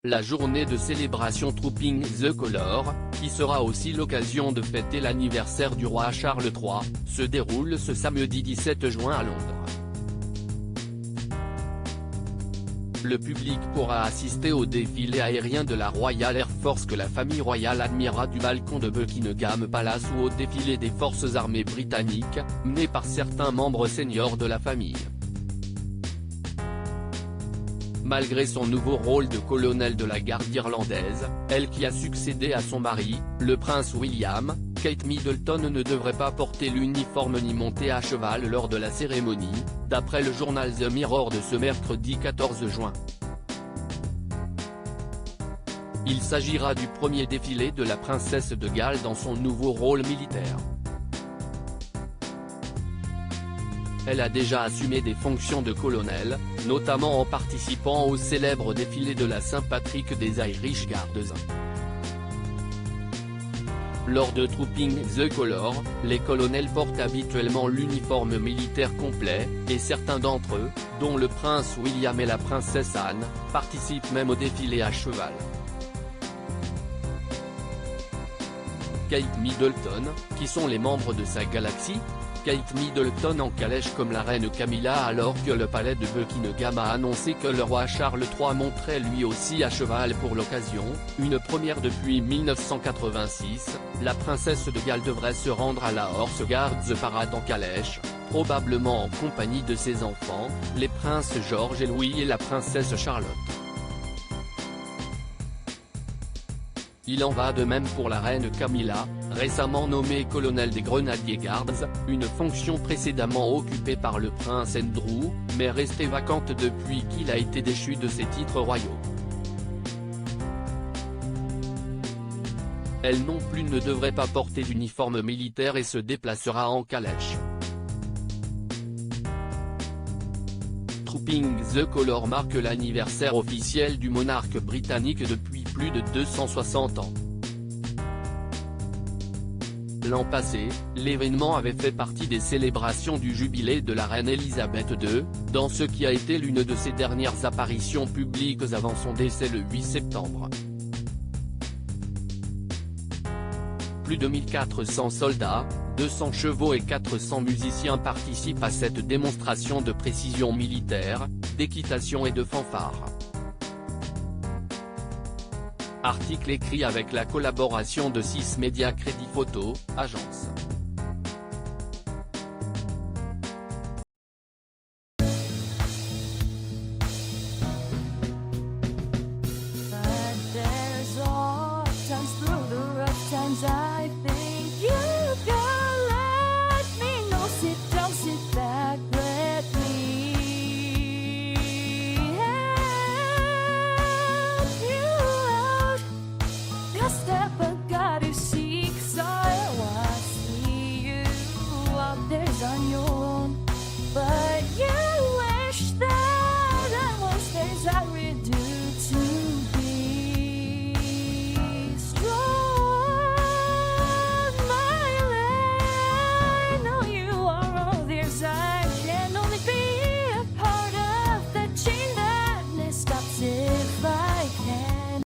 la journée de célébration Trooping the Colour, qui sera aussi l'occasion de fêter l'anniversaire du roi Charles III, se déroule ce samedi 17 juin à Londres. Le public pourra assister au défilé aérien de la Royal Air Force que la famille royale admirera du balcon de Buckingham Palace ou au défilé des forces armées britanniques, mené par certains membres seniors de la famille. Malgré son nouveau rôle de colonel de la garde irlandaise, elle qui a succédé à son mari, le prince William, Kate Middleton ne devrait pas porter l'uniforme ni monter à cheval lors de la cérémonie, d'après le journal The Mirror de ce mercredi 14 juin. Il s'agira du premier défilé de la princesse de Galles dans son nouveau rôle militaire. Elle a déjà assumé des fonctions de colonel, notamment en participant au célèbre défilé de la Saint-Patrick des Irish Guards. Lors de Trooping the Colour, les colonels portent habituellement l'uniforme militaire complet, et certains d'entre eux, dont le prince William et la princesse Anne, participent même au défilé à cheval. Kate Middleton, qui sont les membres de sa galaxie ? Kate Middleton en calèche comme la reine Camilla alors que le palais de Buckingham a annoncé que le roi Charles III monterait lui aussi à cheval pour l'occasion, une première depuis 1986, la princesse de Galles devrait se rendre à la Horse Guards Parade en calèche, probablement en compagnie de ses enfants, les princes George et Louis et la princesse Charlotte. Il en va de même pour la reine Camilla, récemment nommée colonel des Grenadier Guards, une fonction précédemment occupée par le prince Andrew, mais restée vacante depuis qu'il a été déchu de ses titres royaux. Elle non plus ne devrait pas porter d'uniforme militaire et se déplacera en calèche. Trooping the Colour marque l'anniversaire officiel du monarque britannique depuis plus de 260 ans. L'an passé, l'événement avait fait partie des célébrations du jubilé de la reine Elisabeth II, dans ce qui a été l'une de ses dernières apparitions publiques avant son décès le 8 septembre. Plus de 1400 soldats, 200 chevaux et 400 musiciens participent à cette démonstration de précision militaire, d'équitation et de fanfare. Article écrit avec la collaboration de 6 Médias Crédit Photo, agence.